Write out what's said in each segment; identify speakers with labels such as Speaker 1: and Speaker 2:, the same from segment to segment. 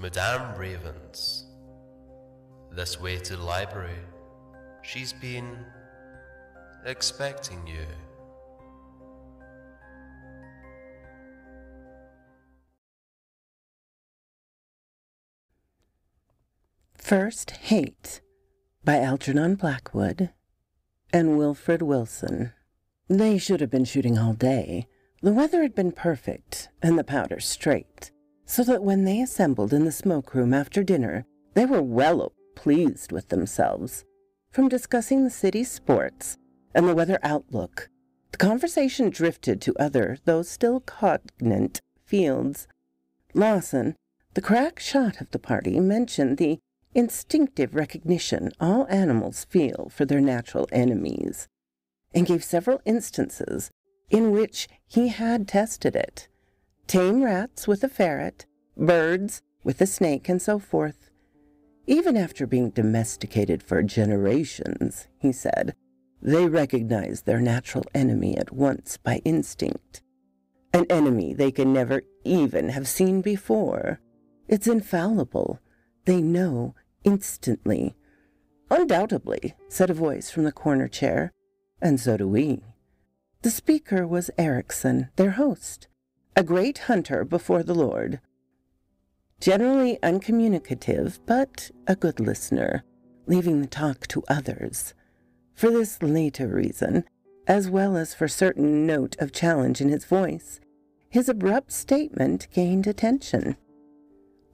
Speaker 1: It's Madame Ravens. This way to the library. She's been expecting you.
Speaker 2: First Hate by Algernon Blackwood and Wilfred Wilson. They should have been shooting all day. The weather had been perfect and the powder straight, so that when they assembled in the smoke room after dinner, they were well pleased with themselves. From discussing the city's sports and the weather outlook, the conversation drifted to other, though still cognate, fields. Lawson, the crack shot of the party, mentioned the instinctive recognition all animals feel for their natural enemies, and gave several instances in which he had tested it. Tame rats with a ferret, birds with a snake, and so forth. Even after being domesticated for generations, he said, they recognize their natural enemy at once by instinct. An enemy they can never even have seen before. It's infallible. They know instantly. Undoubtedly, said a voice from the corner chair, and so do we. The speaker was Erickson, their host, a great hunter before the Lord. Generally uncommunicative, but a good listener, leaving the talk to others. For this later reason, as well as for certain note of challenge in his voice, his abrupt statement gained attention.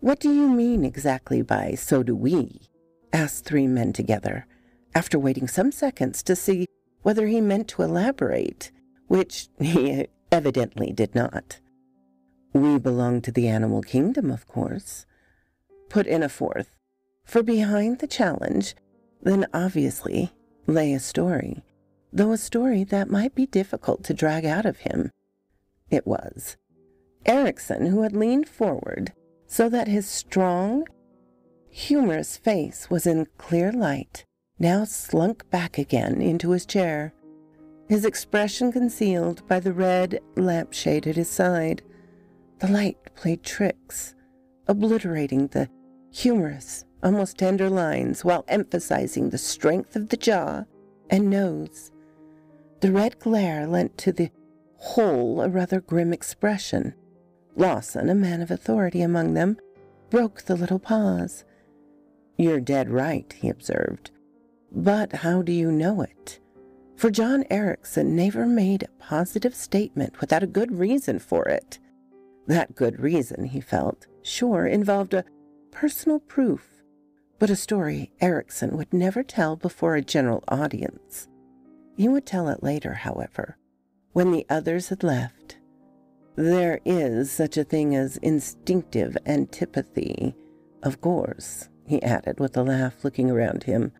Speaker 2: What do you mean exactly by "so do we"? Asked three men together, after waiting some seconds to see whether he meant to elaborate, which he evidently did not. We belong to the animal kingdom, of course, put in a fourth, for behind the challenge, then obviously, lay a story, though a story that might be difficult to drag out of him. It was. Erickson, who had leaned forward so that his strong, humorous face was in clear light, now slunk back again into his chair, his expression concealed by the red lampshade at his side. The light played tricks, obliterating the humorous, almost tender lines while emphasizing the strength of the jaw and nose. The red glare lent to the whole a rather grim expression. Lawson, a man of authority among them, broke the little pause. You're dead right, he observed. But how do you know it? For John Erickson never made a positive statement without a good reason for it. That good reason, he felt, sure, involved a personal proof, but a story Erickson would never tell before a general audience. He would tell it later, however, when the others had left. There is such a thing as instinctive antipathy, of course, he added with a laugh, looking around him.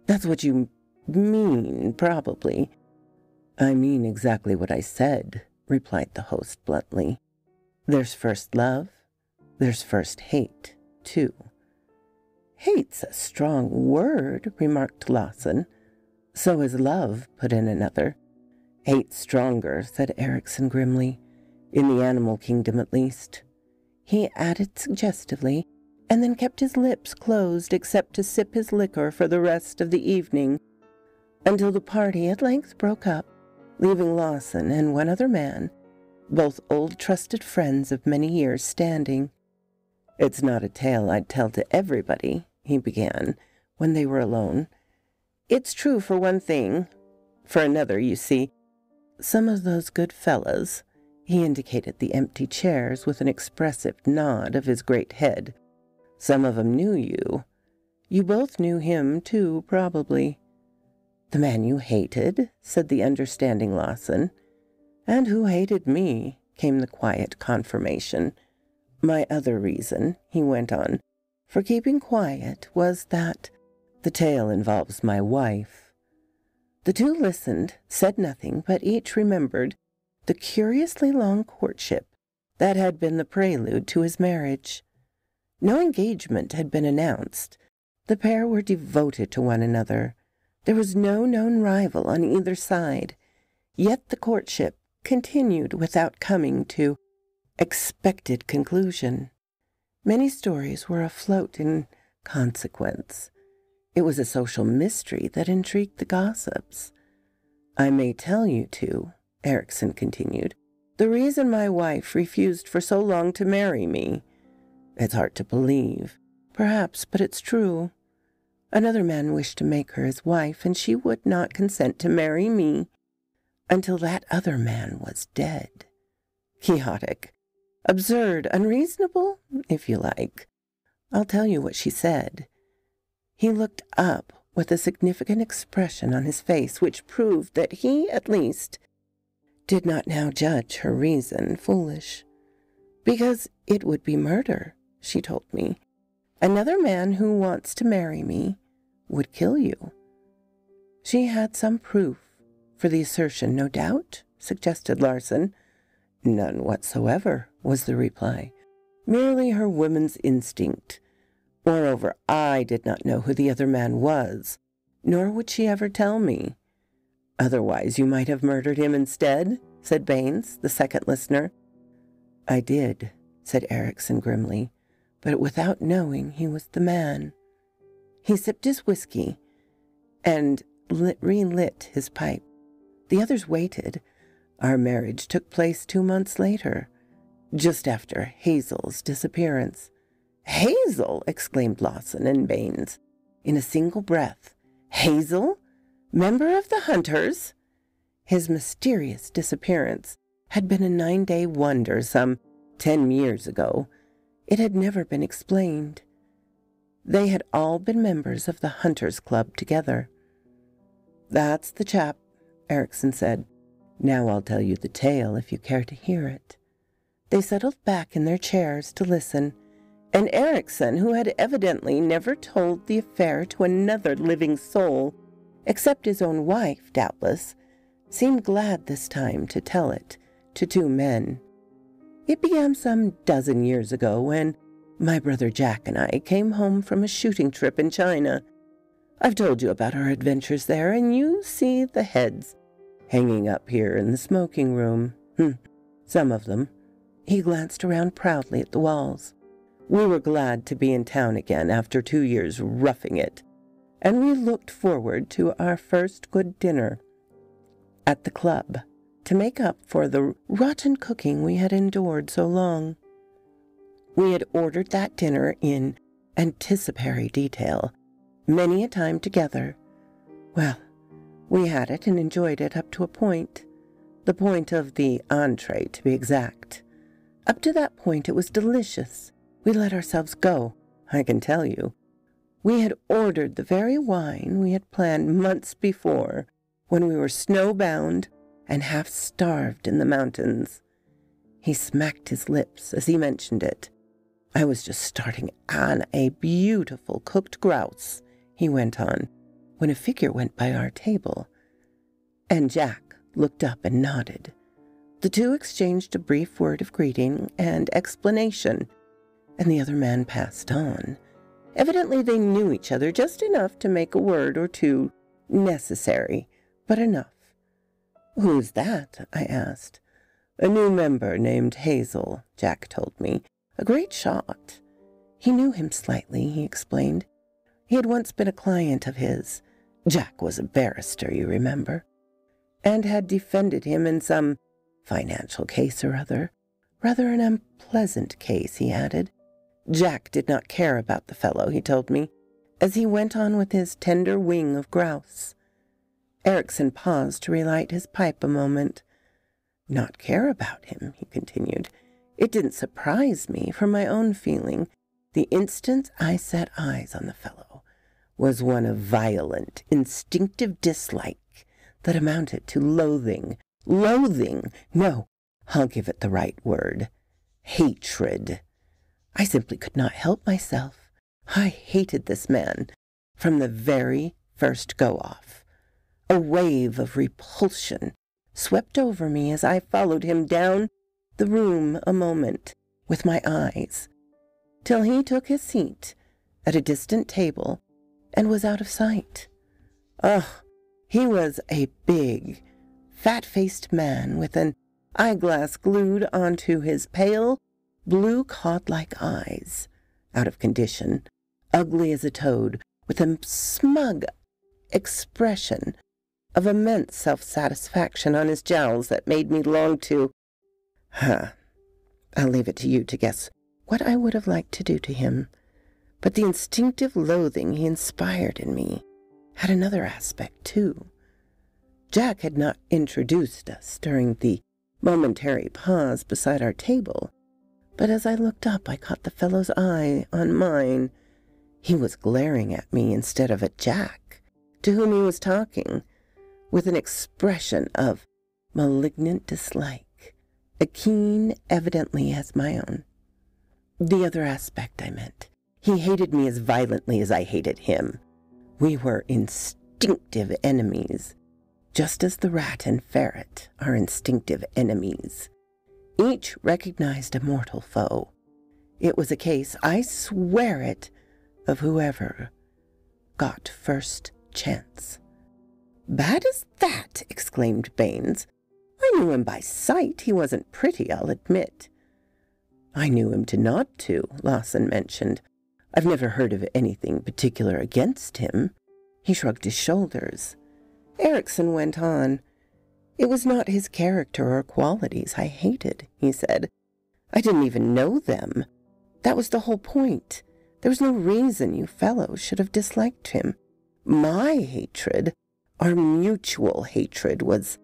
Speaker 2: That's what you mean, probably. I mean exactly what I said, replied the host bluntly. There's first love, there's first hate, too. Hate's a strong word, remarked Lawson. So is love, put in another. Hate's stronger, said Erickson grimly. In the animal kingdom, at least. He added suggestively, and then kept his lips closed except to sip his liquor for the rest of the evening, until the party at length broke up, leaving Lawson and one other man, both old trusted friends of many years, standing. It's not a tale I'd tell to everybody, he began, when they were alone. It's true for one thing. For another, you see, some of those good fellows, he indicated the empty chairs with an expressive nod of his great head. Some of 'em knew you. You both knew him, too, probably. The man you hated, said the understanding Lawson. And who hated me, came the quiet confirmation. My other reason, he went on, for keeping quiet was that the tale involves my wife. The two listened, said nothing, but each remembered the curiously long courtship that had been the prelude to his marriage. No engagement had been announced. The pair were devoted to one another. There was no known rival on either side, yet the courtship continued without coming to expected conclusion. Many stories were afloat in consequence. It was a social mystery that intrigued the gossips. I may tell you, too, Erickson continued, the reason my wife refused for so long to marry me. It's hard to believe, perhaps, but it's true. Another man wished to make her his wife, and she would not consent to marry me until that other man was dead. Quixotic. Absurd, unreasonable, if you like. I'll tell you what she said. He looked up with a significant expression on his face, which proved that he, at least, did not now judge her reason foolish. Because it would be murder, she told me. Another man who wants to marry me would kill you. She had some proof for the assertion, no doubt, suggested Larson. None whatsoever, was the reply. Merely her woman's instinct. Moreover, I did not know who the other man was, nor would she ever tell me. Otherwise you might have murdered him instead, said Baines, the second listener. I did, said Erickson grimly, but without knowing he was the man. He sipped his whiskey and relit his pipe. The others waited. Our marriage took place 2 months later, just after Hazel's disappearance. Hazel! Exclaimed Lawson and Baines in a single breath. Hazel? Member of the Hunters? His mysterious disappearance had been a 9-day wonder some 10 years ago. It had never been explained. They had all been members of the Hunters Club together. That's the chap, Erickson said. Now I'll tell you the tale if you care to hear it. They settled back in their chairs to listen, and Erickson, who had evidently never told the affair to another living soul, except his own wife, doubtless, seemed glad this time to tell it to 2 men. It began some 12 years ago when my brother Jack and I came home from a shooting trip in China. I've told you about our adventures there, and you see the heads hanging up here in the smoking room. Some of them. He glanced around proudly at the walls. We were glad to be in town again after 2 years roughing it, and we looked forward to our first good dinner at the club to make up for the rotten cooking we had endured so long. We had ordered that dinner in anticipatory detail, many a time together. Well, we had it and enjoyed it up to a point, the point of the entree to be exact. Up to that point it was delicious. We let ourselves go, I can tell you. We had ordered the very wine we had planned months before, when we were snowbound and half-starved in the mountains. He smacked his lips as he mentioned it. I was just starting on a beautiful cooked grouse, he went on, when a figure went by our table, and Jack looked up and nodded. The two exchanged a brief word of greeting and explanation, and the other man passed on. Evidently they knew each other just enough to make a word or two necessary, but enough. Who's that? I asked. A new member named Hazel, Jack told me. A great shot. He knew him slightly, he explained. He had once been a client of his. Jack was a barrister, you remember, and had defended him in some financial case or other. Rather an unpleasant case, he added. Jack did not care about the fellow, he told me, as he went on with his tender wing of grouse. Erickson paused to relight his pipe a moment. Not care about him, he continued. It didn't surprise me, for my own feeling, the instant I set eyes on the fellow, was one of violent, instinctive dislike that amounted to loathing. Loathing! No, I'll give it the right word. Hatred. I simply could not help myself. I hated this man from the very first go-off. A wave of repulsion swept over me as I followed him down the room a moment with my eyes, till he took his seat at a distant table and was out of sight. He was a big, fat-faced man with an eyeglass glued onto his pale, blue cod-like eyes. out of condition, ugly as a toad, with a smug expression of immense self-satisfaction on his jowls that made me long to... I'll leave it to you to guess what I would have liked to do to him. But the instinctive loathing he inspired in me had another aspect, too. Jack had not introduced us during the momentary pause beside our table, but as I looked up, I caught the fellow's eye on mine. He was glaring at me instead of at Jack, to whom he was talking, with an expression of malignant dislike, a keen, evidently as my own. The other aspect, I meant. He hated me as violently as I hated him. We were instinctive enemies, just as the rat and ferret are instinctive enemies. Each recognized a mortal foe. It was a case, I swear it, of whoever got first chance. "Bad as that!" exclaimed Baines. "I knew him by sight. He wasn't pretty, I'll admit." "I knew him to nod to," Lawson mentioned. "I've never heard of anything particular against him." He shrugged his shoulders. Erickson went on. "It was not his character or qualities I hated," he said. "I didn't even know them. That was the whole point. There was no reason you fellows should have disliked him. My hatred, our mutual hatred, was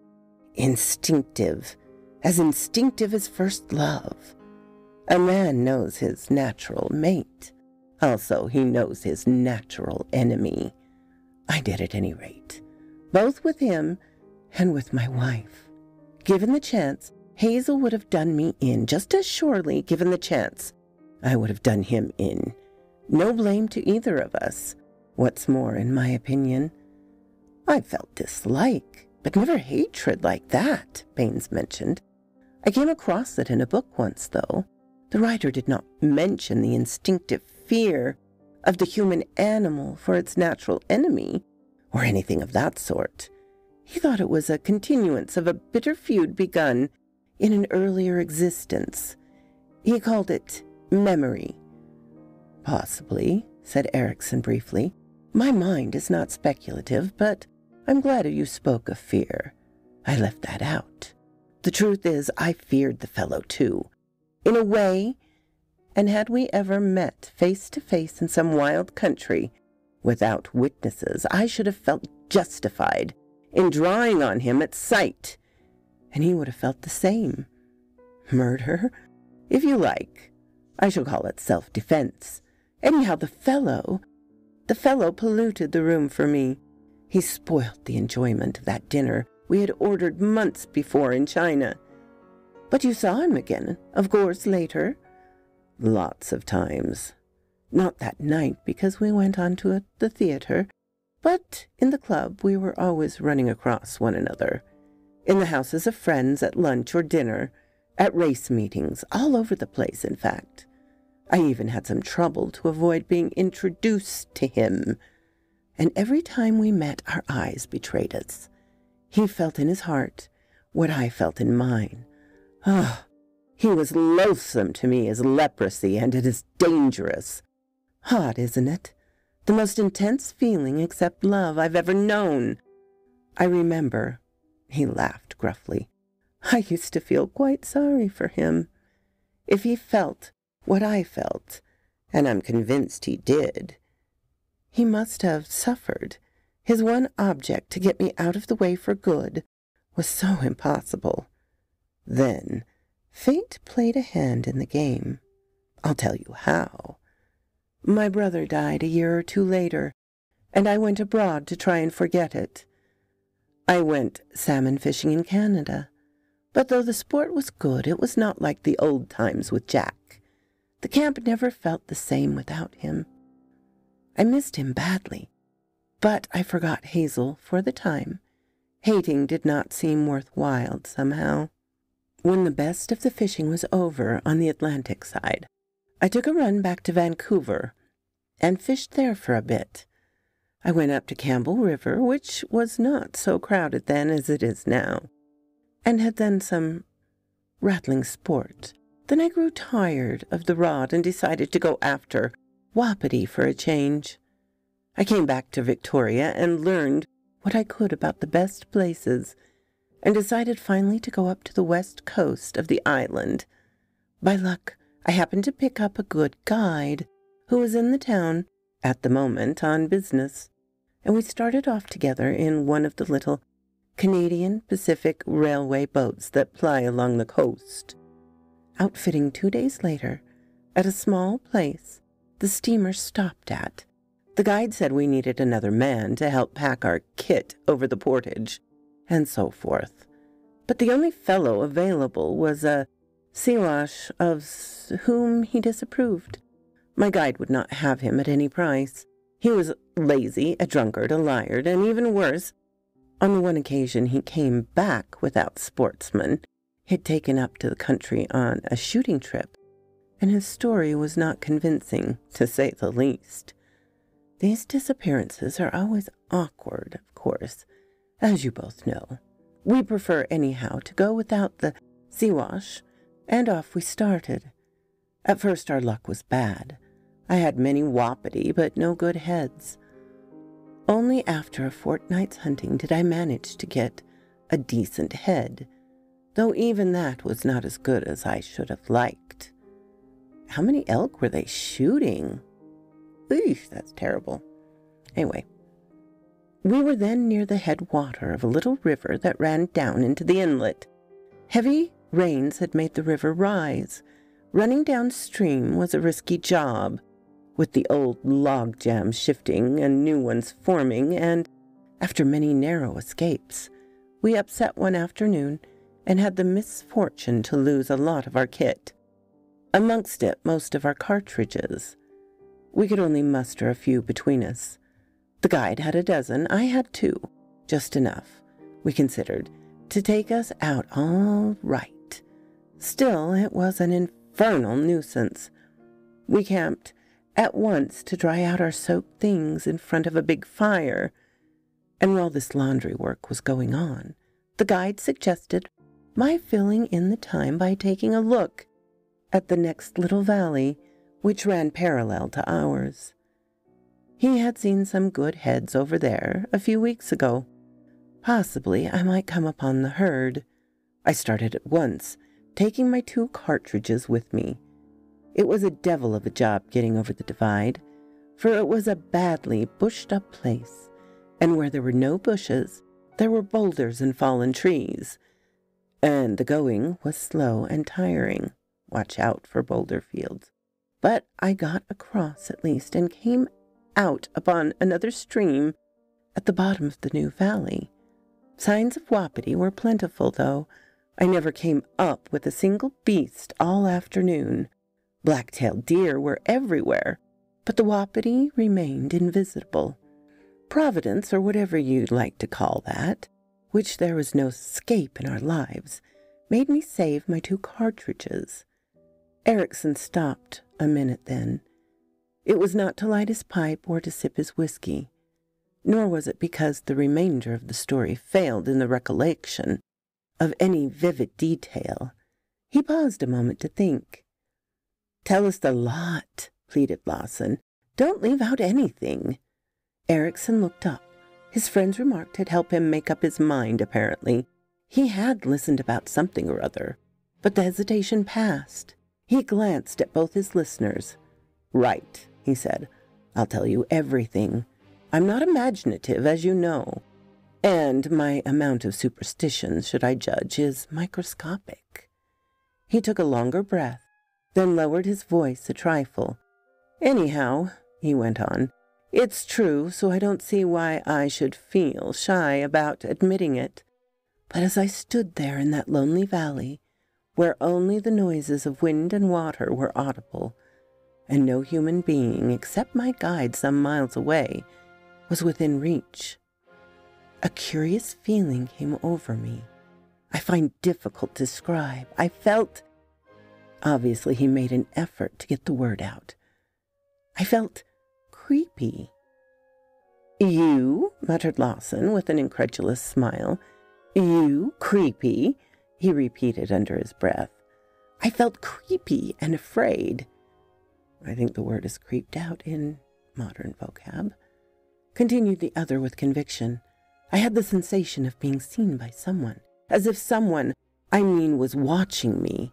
Speaker 2: instinctive as first love. A man knows his natural mate. Also, he knows his natural enemy. I did at any rate, both with him and with my wife. Given the chance, Hazel would have done me in, just as surely, given the chance, I would have done him in. No blame to either of us. What's more, in my opinion, I felt dislike, but never hatred like that," Baines mentioned. "I came across it in a book once, though. The writer did not mention the instinctive fear of the human animal for its natural enemy, or anything of that sort. He thought it was a continuance of a bitter feud begun in an earlier existence. He called it memory." "Possibly," said Erickson briefly. "My mind is not speculative, but I'm glad you spoke of fear. I left that out. The truth is, I feared the fellow, too, in a way, and had we ever met face to face in some wild country, without witnesses, I should have felt justified in drawing on him at sight, and he would have felt the same. Murder, if you like. I shall call it self-defense. Anyhow, the fellow polluted the room for me. He spoilt the enjoyment of that dinner we had ordered months before in China. But you saw him again, of course, later?" "Lots of times. Not that night, because we went on to the theater, but in the club we were always running across one another. In the houses of friends, at lunch or dinner, at race meetings, all over the place, in fact. I even had some trouble to avoid being introduced to him. And every time we met, our eyes betrayed us. He felt in his heart what I felt in mine. He was loathsome to me as leprosy, and it is dangerous. Odd, isn't it? The most intense feeling except love I've ever known. I remember," he laughed gruffly, "I used to feel quite sorry for him. If he felt what I felt, and I'm convinced he did, he must have suffered. His one object, to get me out of the way for good, was so impossible. Then fate played a hand in the game. I'll tell you how. My brother died a year or two later, and I went abroad to try and forget it. I went salmon fishing in Canada, but though the sport was good, it was not like the old times with Jack. The camp never felt the same without him. I missed him badly, but I forgot Hazel for the time. Hating did not seem worthwhile somehow. When the best of the fishing was over on the Atlantic side, I took a run back to Vancouver and fished there for a bit. I went up to Campbell River, which was not so crowded then as it is now, and had then some rattling sport Then I grew tired of the rod and decided to go after Wapiti for a change. I came back to Victoria and learned what I could about the best places, and decided finally to go up to the west coast of the island. By luck, I happened to pick up a good guide who was in the town at the moment on business, and we started off together in one of the little Canadian Pacific Railway boats that ply along the coast. Outfitting 2 days later, at a small place the steamer stopped at, the guide said we needed another man to help pack our kit over the portage, and so forth. But the only fellow available was a Siwash of whom he disapproved. My guide would not have him at any price. He was lazy, a drunkard, a liar, and even worse, on the one occasion he came back without sportsmen. He'd taken up to the country on a shooting trip, and his story was not convincing, to say the least. These disappearances are always awkward, of course, as you both know. We prefer anyhow to go without the Siwash, and off we started. At first our luck was bad. I had many wapiti, but no good heads. Only after a fortnight's hunting did I manage to get a decent head, though even that was not as good as I should have liked. How many elk were they shooting? Eesh, that's terrible. Anyway, we were then near the headwater of a little river that ran down into the inlet. Heavy rains had made the river rise. Running downstream was a risky job, with the old log jams shifting and new ones forming, and after many narrow escapes, we upset one afternoon and had the misfortune to lose a lot of our kit. Amongst it, most of our cartridges. We could only muster a few between us. The guide had a dozen, I had 2, just enough, we considered, to take us out all right. Still, it was an infernal nuisance. We camped at once to dry out our soaked things in front of a big fire, and while this laundry work was going on, the guide suggested my filling in the time by taking a look at the next little valley, which ran parallel to ours. He had seen some good heads over there a few weeks ago. Possibly I might come upon the herd. I started at once, taking my 2 cartridges with me. It was a devil of a job getting over the divide, for it was a badly bushed-up place, and where there were no bushes, there were boulders and fallen trees, and the going was slow and tiring. Watch out for boulder fields. But I got across at least and came out upon another stream at the bottom of the new valley. Signs of wapiti were plentiful, though I never came up with a single beast all afternoon. Black-tailed deer were everywhere, but the wapiti remained invisible. Providence, or whatever you'd like to call that, which there was no escape in our lives, made me save my 2 cartridges. Erickson stopped a minute then. It was not to light his pipe or to sip his whiskey, nor was it because the remainder of the story failed in the recollection of any vivid detail. He paused a moment to think. "Tell us the lot," pleaded Lawson. "Don't leave out anything." Erickson looked up. His friend's remark had helped him make up his mind, apparently. He had listened about something or other, but the hesitation passed. He glanced at both his listeners. "Right," he said. "I'll tell you everything. I'm not imaginative, as you know, and my amount of superstition, should I judge, is microscopic." He took a longer breath, then lowered his voice a trifle. "Anyhow," he went on, "it's true, so I don't see why I should feel shy about admitting it. But as I stood there in that lonely valley, where only the noises of wind and water were audible, and no human being except my guide some miles away was within reach, a curious feeling came over me. I find difficult to describe. I felt—" Obviously he made an effort to get the word out. "I felt creepy." "You?" muttered Lawson with an incredulous smile. "You creepy?" he repeated under his breath. I felt creepy and afraid. I think the word is creeped out in modern vocab. Continued the other with conviction. I had the sensation of being seen by someone, as if someone, was watching me.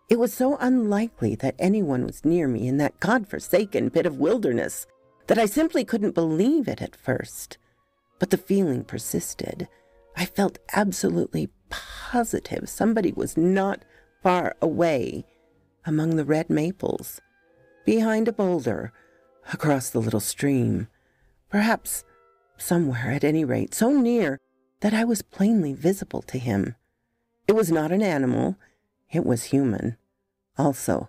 Speaker 2: It was so unlikely that anyone was near me in that God-forsaken bit of wilderness that I simply couldn't believe it at first. But the feeling persisted. I felt absolutely positive somebody was not far away, among the red maples, behind a boulder, across the little stream, perhaps somewhere at any rate, so near that I was plainly visible to him. It was not an animal, it was human. Also,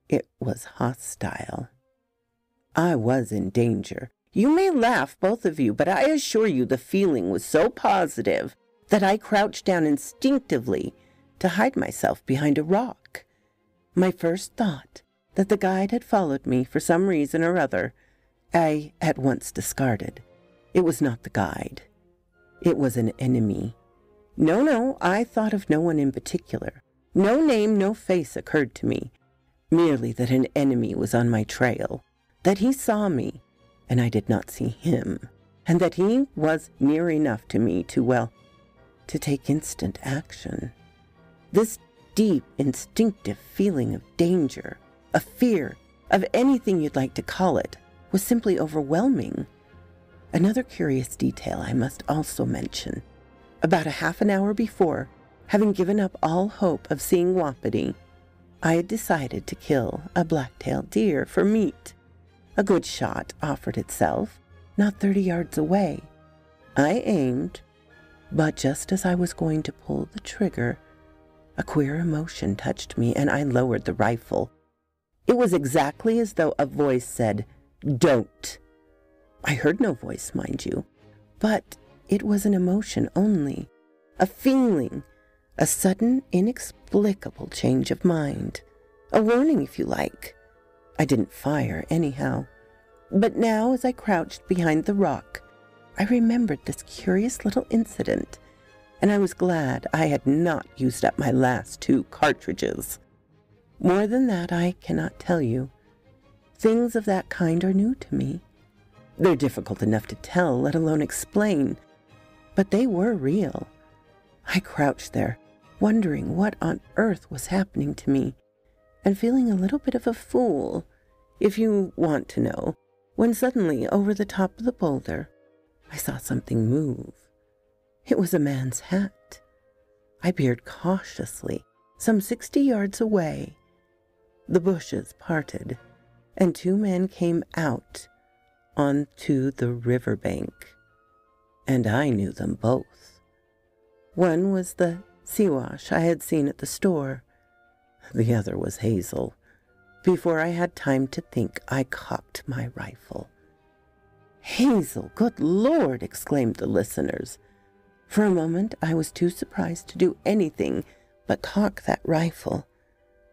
Speaker 2: it was hostile. I was in danger. You may laugh, both of you, but I assure you the feeling was so positive that I crouched down instinctively to hide myself behind a rock. My first thought, that the guide had followed me for some reason or other, I at once discarded. It was not the guide. It was an enemy. No, I thought of no one in particular. No name, no face occurred to me. Merely that an enemy was on my trail, that he saw me, and I did not see him, and that he was near enough to me to take instant action. This deep, instinctive feeling of danger, of fear, of anything you'd like to call it, was simply overwhelming. Another curious detail I must also mention. About a half an hour before, having given up all hope of seeing Wapiti, I had decided to kill a black-tailed deer for meat. A good shot offered itself, not 30 yards away. I aimed, but just as I was going to pull the trigger, a queer emotion touched me and I lowered the rifle. It was exactly as though a voice said, "Don't." I heard no voice, mind you, but it was an emotion only, a feeling, a sudden, inexplicable change of mind, a warning, if you like. I didn't fire anyhow, but now as I crouched behind the rock, I remembered this curious little incident, and I was glad I had not used up my last 2 cartridges. More than that I cannot tell you. Things of that kind are new to me. They're difficult enough to tell, let alone explain, but they were real. I crouched there, wondering what on earth was happening to me, and feeling a little bit of a fool, if you want to know, when suddenly, over the top of the boulder, I saw something move. It was a man's hat. I peered cautiously, some 60 yards away. The bushes parted, and 2 men came out onto the riverbank, and I knew them both. One was the Siwash I had seen at the store. The other was Hazel. Before I had time to think, I cocked my rifle. "Hazel, good Lord!" exclaimed the listeners. For a moment, I was too surprised to do anything but cock that rifle.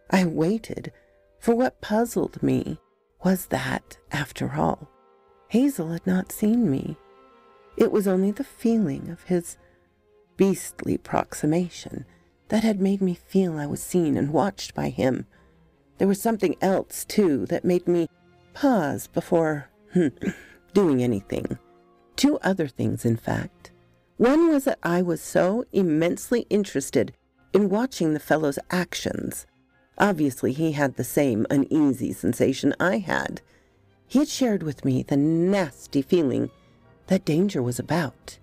Speaker 2: I waited, for what puzzled me was that, after all, Hazel had not seen me. It was only the feeling of his beastly proximation that had made me feel I was seen and watched by him. There was something else, too, that made me pause before doing anything. 2 other things, in fact. One was that I was so immensely interested in watching the fellow's actions. Obviously, he had the same uneasy sensation I had. He had shared with me the nasty feeling that danger was about.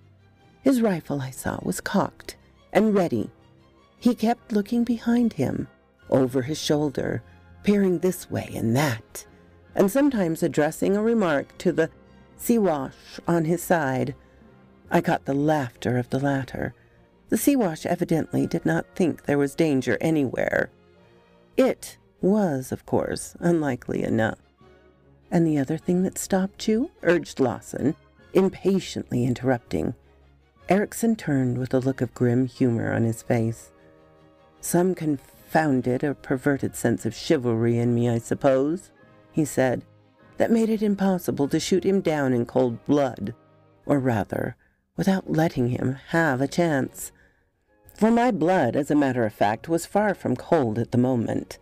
Speaker 2: His rifle, I saw, was cocked and ready. He kept looking behind him, over his shoulder, peering this way and that, and sometimes addressing a remark to the Siwash on his side. I caught the laughter of the latter. The Siwash evidently did not think there was danger anywhere. It was, of course, unlikely enough. "And the other thing that stopped you?" urged Lawson, impatiently interrupting. Erickson turned with a look of grim humor on his face. "Some confounded or perverted sense of chivalry in me, I suppose," he said, "that made it impossible to shoot him down in cold blood, or rather, without letting him have a chance. For my blood, as a matter of fact, was far from cold at the moment.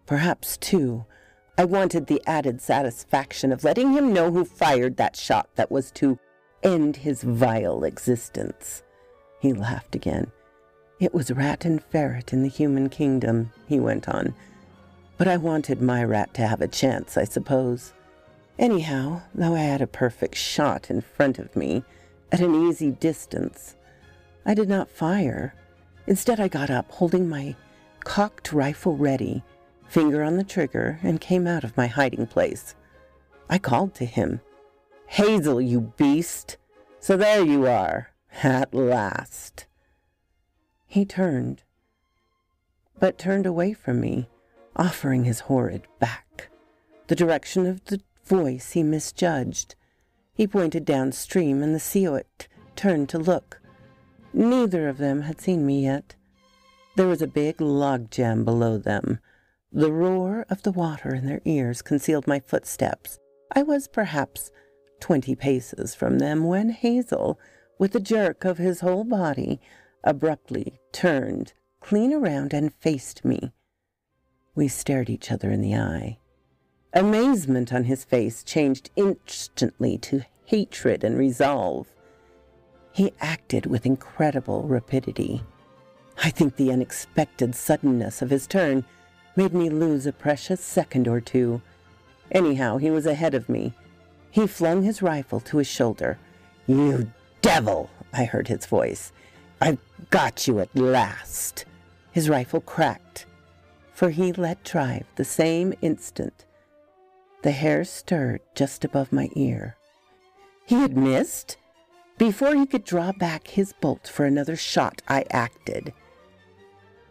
Speaker 2: Perhaps, too, I wanted the added satisfaction of letting him know who fired that shot that was to end his vile existence. He laughed again. It was rat and ferret in the human kingdom, he went on. But I wanted my rat to have a chance, I suppose. Anyhow, though I had a perfect shot in front of me, at an easy distance, I did not fire. Instead, I got up, holding my cocked rifle ready, finger on the trigger, and came out of my hiding place. I called to him, "Hazel, you beast! So there you are, at last." He turned, but turned away from me, offering his horrid back. The direction of the voice he misjudged. He pointed downstream, and the Sioux turned to look. Neither of them had seen me yet. There was a big log jam below them. The roar of the water in their ears concealed my footsteps. I was perhaps 20 paces from them when Hazel, with a jerk of his whole body, abruptly turned clean around and faced me. We stared each other in the eye. Amazement on his face changed instantly to hatred and resolve. He acted with incredible rapidity. I think the unexpected suddenness of his turn made me lose a precious second or two. Anyhow, he was ahead of me. He flung his rifle to his shoulder. "You devil!" I heard his voice. "I've got you at last." His rifle cracked, for he let drive the same instant. The hair stirred just above my ear. He had missed? Before he could draw back his bolt for another shot, I acted.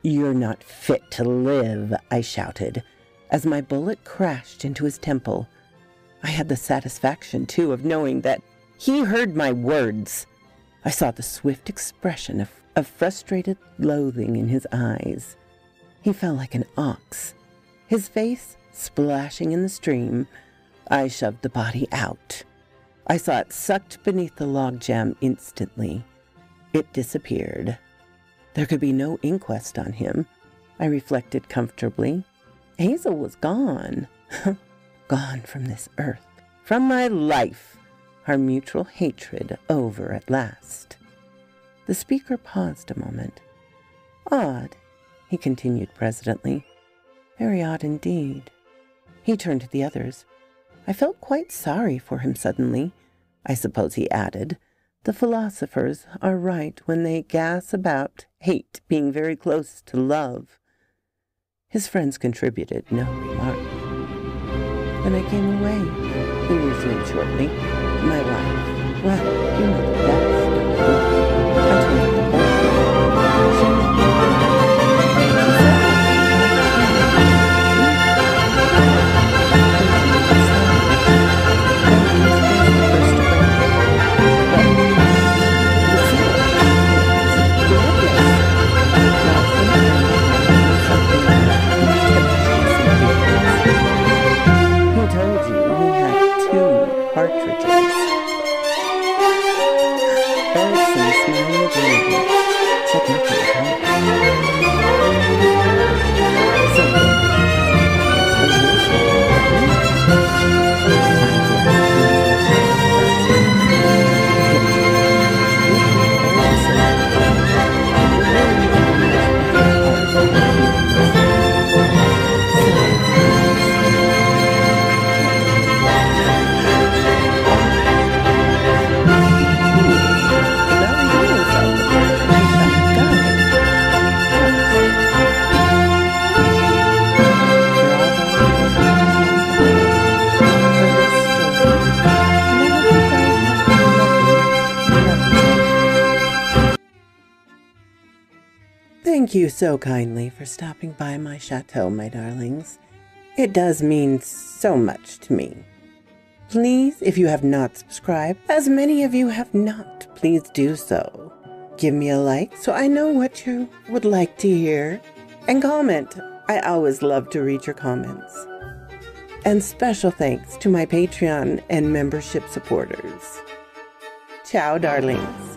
Speaker 2: "You're not fit to live," I shouted, as my bullet crashed into his temple. I had the satisfaction, too, of knowing that he heard my words. I saw the swift expression of frustrated loathing in his eyes. He fell like an ox, his face splashing in the stream. I shoved the body out. I saw it sucked beneath the logjam instantly. It disappeared. There could be no inquest on him, I reflected comfortably. Hazel was gone. Gone from this earth, from my life, our mutual hatred over at last. The speaker paused a moment. "Odd," he continued presently. "Very odd indeed." He turned to the others. I felt quite sorry for him suddenly. I suppose, he added, the philosophers are right when they gas about hate being very close to love. His friends contributed no remark. "Then I came away," he resumed shortly. "My wife, well, you know the best, don't you? I told her the whole thing. Thank you so kindly for stopping by my chateau, my darlings. It does mean so much to me. Please, if you have not subscribed, as many of you have not, please do so. Give me a like so I know what you would like to hear. And comment. I always love to read your comments. And special thanks to my Patreon and membership supporters. Ciao, darlings.